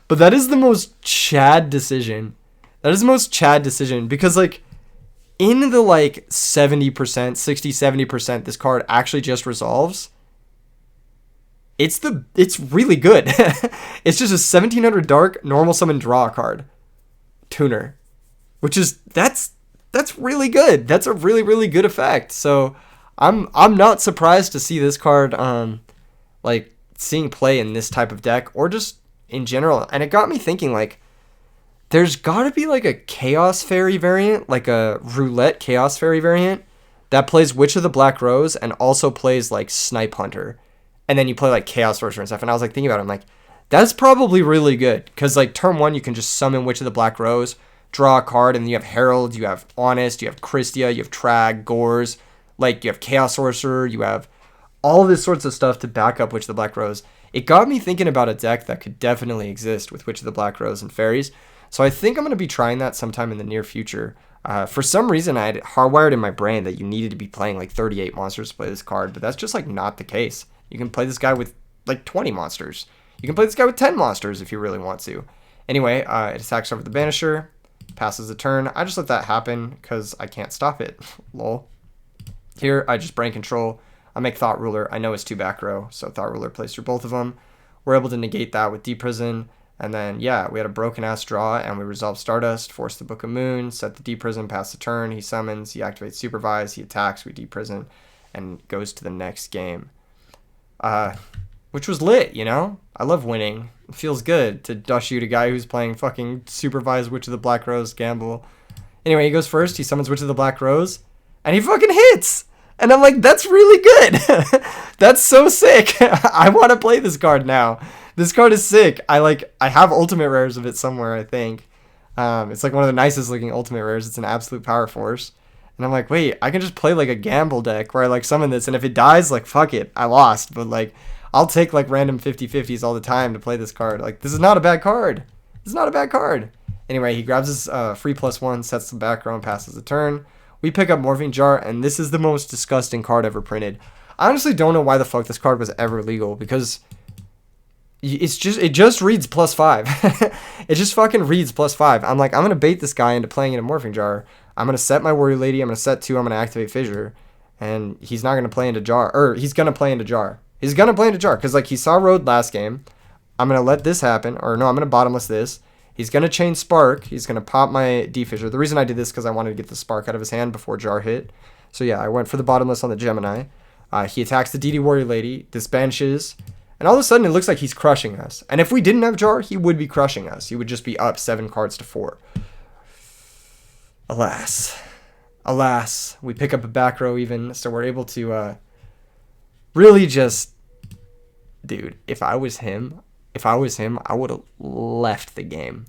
But that is the most Chad decision. That is the most Chad decision because, like, in the, like, 70%, 60-70% this card actually just resolves, it's really good. It's just a 1700 dark normal summon draw card. Tuner. Which is, that's really good. That's a really, really good effect. So, I'm not surprised to see this card, like, seeing play in this type of deck, or just in general. And it got me thinking, like, there's gotta be like a Chaos Fairy variant, like a Roulette Chaos Fairy variant that plays Witch of the Black Rose and also plays like Snipe Hunter, and then you play like Chaos Sorcerer and stuff. And I was like thinking about it, I'm like, that's probably really good because like turn 1 you can just summon Witch of the Black Rose, draw a card, and you have Herald, you have Honest, you have Christia, you have Trag, Gores, like you have Chaos Sorcerer, you have all this sorts of stuff to back up Witch of the Black Rose. It got me thinking about a deck that could definitely exist with Witch of the Black Rose and Fairies. So I think I'm going to be trying that sometime in the near future. For some reason, I had hardwired in my brain that you needed to be playing like 38 monsters to play this card, but that's just like not the case. You can play this guy with like 20 monsters. You can play this guy with 10 monsters if you really want to. Anyway, it attacks over the Banisher, passes the turn. I just let that happen because I can't stop it. Lol. Here, I just brain control. I make Thought Ruler. I know it's 2 back row, so Thought Ruler plays through both of them. We're able to negate that with D-Prison. And then, yeah, we had a broken-ass draw, and we resolve Stardust, force the Book of Moon, set the D-Prison, pass the turn, he summons, he activates Supervise, he attacks, we D-Prison, and goes to the next game. Which was lit, you know? I love winning. It feels good to dush shoot a guy who's playing fucking Supervise Witch of the Black Rose gamble. Anyway, he goes first, he summons Witch of the Black Rose, and he fucking hits! And I'm like, that's really good! That's so sick! I want to play this card now. This card is sick. I have ultimate rares of it somewhere, I think. It's like one of the nicest looking ultimate rares. It's an absolute power force. And I'm like, wait, I can just play like a gamble deck where I like summon this, and if it dies, like fuck it, I lost. But like I'll take like random 50-50s all the time to play this card. Like this is not a bad card. This is not a bad card. Anyway, he grabs his free +1, sets the back row, and passes the turn. We pick up Morphing Jar, and this is the most disgusting card ever printed. I honestly don't know why the fuck this card was ever legal, because it just reads +5. It just fucking reads +5. I'm like, I'm going to bait this guy into playing in a Morphing Jar. I'm going to set my Warrior Lady. I'm going to set 2. I'm going to activate Fissure. And he's not going to play into Jar. Or he's going to play into Jar. He's going to play into Jar. Because, like, he saw Road last game. I'm going to let this happen. Or, no, I'm going to bottomless this. He's going to chain Spark. He's going to pop my D-Fissure. The reason I did this because I wanted to get the Spark out of his hand before Jar hit. So, yeah, I went for the bottomless on the Gemini. He attacks the DD Warrior Lady. This banishes. And all of a sudden, it looks like he's crushing us. And if we didn't have Jar, he would be crushing us. He would just be up 7 cards to 4. Alas. Alas. We pick up a back row even, so we're able to really just... Dude, if I was him, I would have left the game.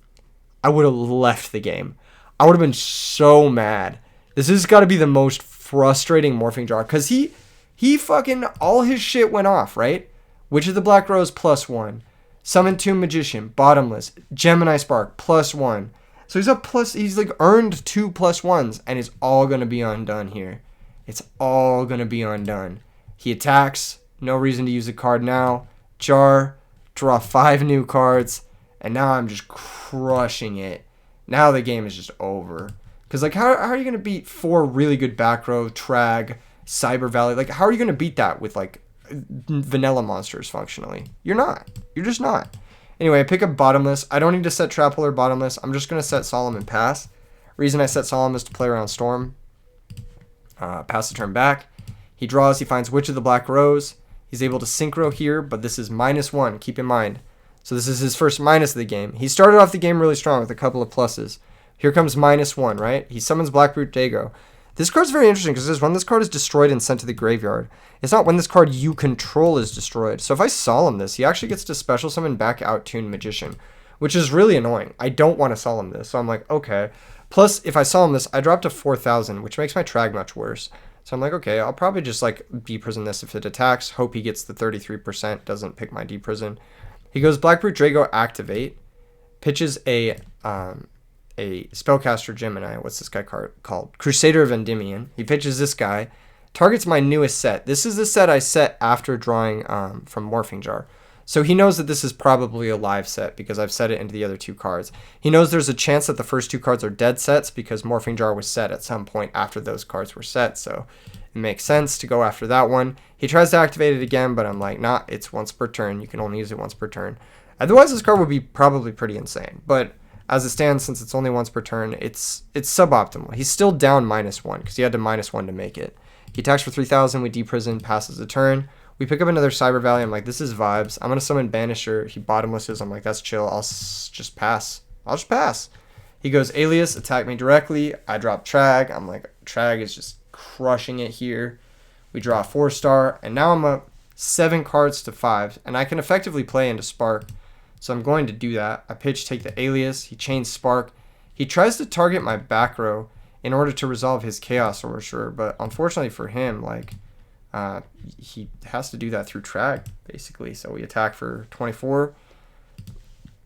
I would have left the game. I would have been so mad. This has got to be the most frustrating Morphing Jar, because he fucking... All his shit went off, right? Witch of the Black Rose +1. Summon Tomb Magician, bottomless. Gemini Spark +1. So he's up he's like earned 2 +1s, and it's all going to be undone here. It's all going to be undone. He attacks. No reason to use a card now. Jar. Draw 5 new cards. And now I'm just crushing it. Now the game is just over. Because, like, how are you going to beat 4 really good back row, Trag, Cyber Valley? Like, how are you going to beat that with, like, vanilla monsters functionally? You're not. You're just not. Anyway, I pick up bottomless. I don't need to set Trap Hole or bottomless. I'm just going to set Solemn and pass. Reason I set Solemn is to play around Storm. Pass the turn back. He draws. He finds Witch of the Black Rose. He's able to synchro here, but this is -1. Keep in mind. So this is his first minus of the game. He started off the game really strong with a couple of pluses. Here comes -1, right? He summons Blackroot Dago. This card's very interesting because it says when this card is destroyed and sent to the graveyard. It's not when this card you control is destroyed. So if I Solemn this, he actually gets to special summon back out Toon Magician, which is really annoying. I don't want to Solemn this. So I'm like, okay. Plus, if I Solemn this, I drop to 4,000, which makes my Trag much worse. So I'm like, okay, I'll probably just like D-Prison this if it attacks. Hope he gets the 33%, doesn't pick my D-Prison. He goes Blackroot Drago, activate. Pitches a Spellcaster Gemini. What's this guy called? Crusader of Endymion. He pitches this guy. Targets my newest set. This is the set I set after drawing from Morphing Jar. So he knows that this is probably a live set because I've set it into the other 2 cards. He knows there's a chance that the first 2 cards are dead sets because Morphing Jar was set at some point after those cards were set. So it makes sense to go after that one. He tries to activate it again, but I'm like, nah, it's once per turn. You can only use it once per turn. Otherwise, this card would be probably pretty insane. But as it stands, since it's only once per turn, it's suboptimal. He's still down -1 because he had to -1 to make it. He attacks for 3,000. We D-Prison, passes the turn. We pick up another Cyber Valley. I'm like, this is vibes. I'm going to summon Banisher. He bottomlesses. I'm like, that's chill. I'll just pass. I'll just pass. He goes Alias, attack me directly. I drop Trag. I'm like, Trag is just crushing it here. We draw a 4-star. And now I'm up 7 cards to 5. And I can effectively play into Spark. So I'm going to do that. I pitch, take the Alias. He chains Spark. He tries to target my back row in order to resolve his Chaos Sorcerer. But unfortunately for him, like, he has to do that through Trag, basically. So we attack for 24.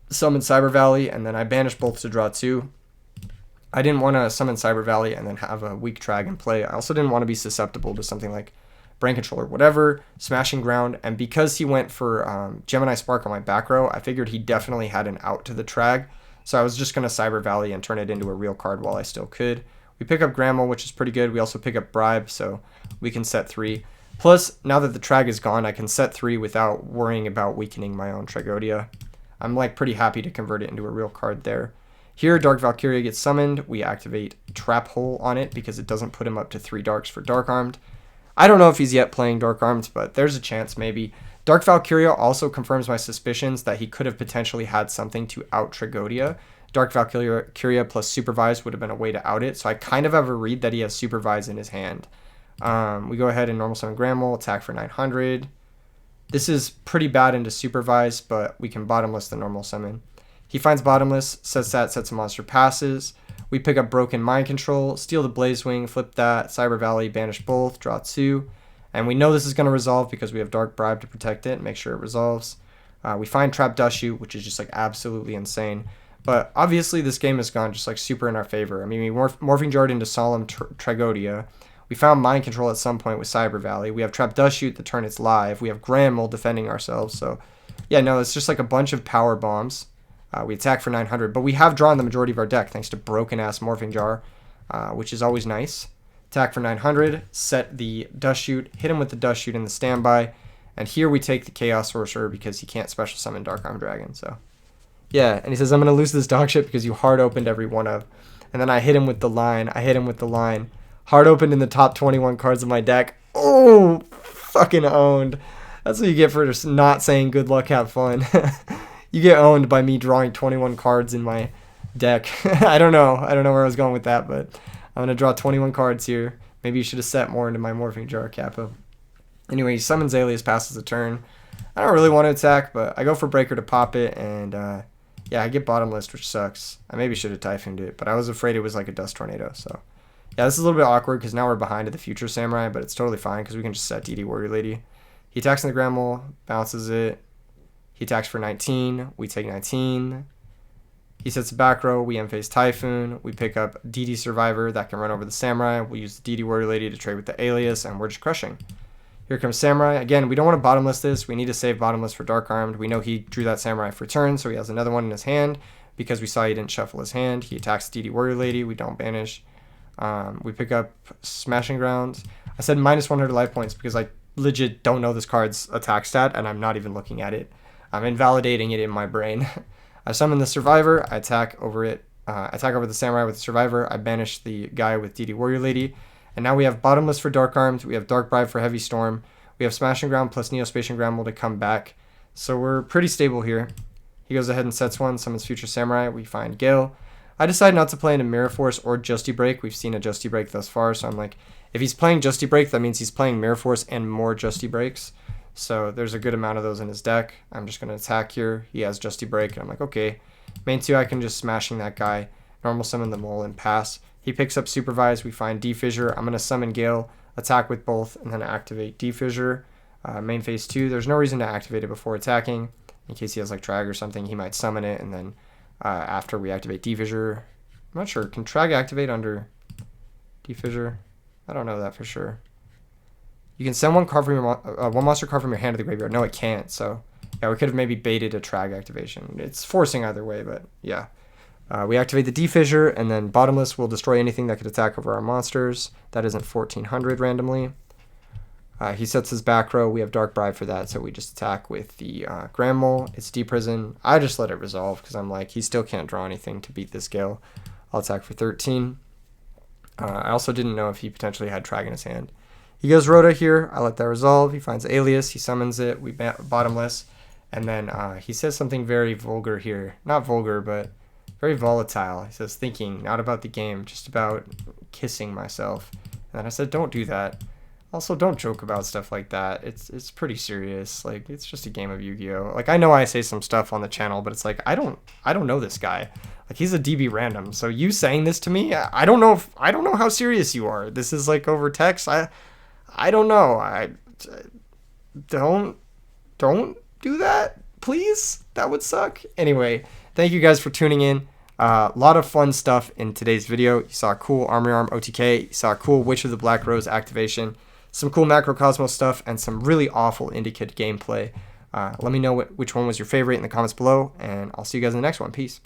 Summon Cyber Valley. And then I banish both to draw 2. I didn't want to summon Cyber Valley and then have a weak Trag in play. I also didn't want to be susceptible to something like Brain Control or whatever, Smashing Ground. And because he went for Gemini Spark on my back row, I figured he definitely had an out to the Trag. So I was just going to Cyber Valley and turn it into a real card while I still could. We pick up Grammel, which is pretty good. We also pick up Bribe, so we can set 3. Plus, now that the Trag is gone, I can set 3 without worrying about weakening my own Tragodia. I'm like pretty happy to convert it into a real card there. Here, Dark Valkyria gets summoned. We activate Trap Hole on it because it doesn't put him up to 3 Darks for Dark Armed. I don't know if he's yet playing Dark Armed, but there's a chance maybe. Dark Valkyria also confirms my suspicions that he could have potentially had something to out Tragodia. Dark Valkyria plus Supervise would have been a way to out it, so I kind of have a read that he has Supervise in his hand. We go ahead and normal summon Grammel, attack for 900. This is pretty bad into Supervise, but we can bottomless the normal summon. He finds bottomless, sets that, sets a monster, passes. We pick up Broken Mind Control, steal the Blazewing, flip that, Cyber Valley, banish both, draw 2. And we know this is going to resolve because we have Dark Bribe to protect it, make sure it resolves. We find Trap Dushu, which is just like absolutely insane. But obviously this game has gone just like super in our favor. I mean, we Morphing Jarred into Solemn Tragodia. We found Mind Control at some point with Cyber Valley. We have Trap Dust Shoot the turn it's live. We have Grammel defending ourselves. So yeah, no, it's just like a bunch of power bombs. We attack for 900, but we have drawn the majority of our deck thanks to broken ass Morphing Jar, which is always nice. Attack for 900, set the Dust Shoot, hit him with the Dust Shoot in the standby, and here we take the Chaos Sorcerer because he can't special summon Dark Arm Dragon. So yeah, and he says, I'm going to lose this dog shit because you hard opened every one of. And then I hit him with the line. Hard opened in the top 21 cards of my deck. Oh, fucking owned. That's what you get for just not saying good luck, have fun. You get owned by me drawing 21 cards in my deck. I don't know where I was going with that, but I'm going to draw 21 cards here. Maybe you should have set more into my Morphing Jar, Kappa. Anyway, he summons Alias, passes the turn. I don't really want to attack, but I go for Breaker to pop it, and yeah, I get Bottomless, which sucks. I maybe should have Typhooned it, but I was afraid it was like a Dust Tornado, so yeah, this is a little bit awkward because now we're behind to the Future Samurai, but it's totally fine because we can just set DD Warrior Lady. He attacks in the Grammel, bounces it. He attacks for 19. We take 19. He sets a back row. We end phase Typhoon. We pick up DD Survivor that can run over the Samurai. We use the DD Warrior Lady to trade with the Alias, and we're just crushing. Here comes Samurai. Again, we don't want to Bottomless this. We need to save Bottomless for Dark Armed. We know he drew that Samurai for turn, so he has another one in his hand. Because we saw he didn't shuffle his hand, he attacks DD Warrior Lady. We don't banish. We pick up Smashing Grounds. I said minus 100 life points because I legit don't know this card's attack stat, and I'm not even looking at it. I'm invalidating it in my brain. I summon the Survivor. I attack over it. Attack over the Samurai with the Survivor. I banish the guy with DD Warrior Lady. And now we have Bottomless for Dark Armed. We have Dark Bribe for Heavy Storm. We have Smashing Ground plus Neospatian Grammel to come back. So we're pretty stable here. He goes ahead and sets one, summons Future Samurai. We find Gale. I decide not to play into Mirror Force or Justy Break. We've seen a Justy Break thus far, so I'm like, if he's playing Justy Break, that means he's playing Mirror Force and more Justy Breaks. So there's a good amount of those in his deck. I'm just going to attack here. He has Justy Break, and I'm like, okay. Main 2, I can just smashing that guy. Normal summon the mole and pass. He picks up Supervise. We find D-Fissure. I'm going to summon Gale, attack with both, and then activate D-Fissure. Main phase 2, there's no reason to activate it before attacking. In case he has like Trag or something, he might summon it, and then after we activate D-Fissure. I'm not sure. Can Trag activate under D-Fissure? I don't know that for sure. You can send one monster card from your hand to the graveyard. No, it can't. So yeah, we could have maybe baited a Trag activation. It's forcing either way, but yeah. We activate the D-Fissure, and then Bottomless will destroy anything that could attack over our monsters. That isn't 1400 randomly. He sets his back row. We have Dark Bribe for that, so we just attack with the Grammel. It's D-Prison. I just let it resolve because I'm like, he still can't draw anything to beat this Gale. I'll attack for 13. I also didn't know if he potentially had Trag in his hand. He goes Rhoda here. I let that resolve. He finds Alias. He summons it. We Bottomless. And then he says something very vulgar here. Not vulgar, but very volatile. He says, thinking, not about the game, just about kissing myself. And then I said, don't do that. Also, don't joke about stuff like that. It's pretty serious. Like, it's just a game of Yu-Gi-Oh. Like, I know I say some stuff on the channel, but it's like, I don't know this guy. Like, he's a DB random. So you saying this to me, I don't know how serious you are. This is like over text. I don't know. Don't do that, please. That would suck. Anyway, thank you guys for tuning in. A lot of fun stuff in today's video. You saw a cool Army Arm OTK. You saw a cool Witch of the Black Rose activation. Some cool Macrocosmos stuff, and some really awful Indicate gameplay. Let me know which one was your favorite in the comments below, and I'll see you guys in the next one. Peace.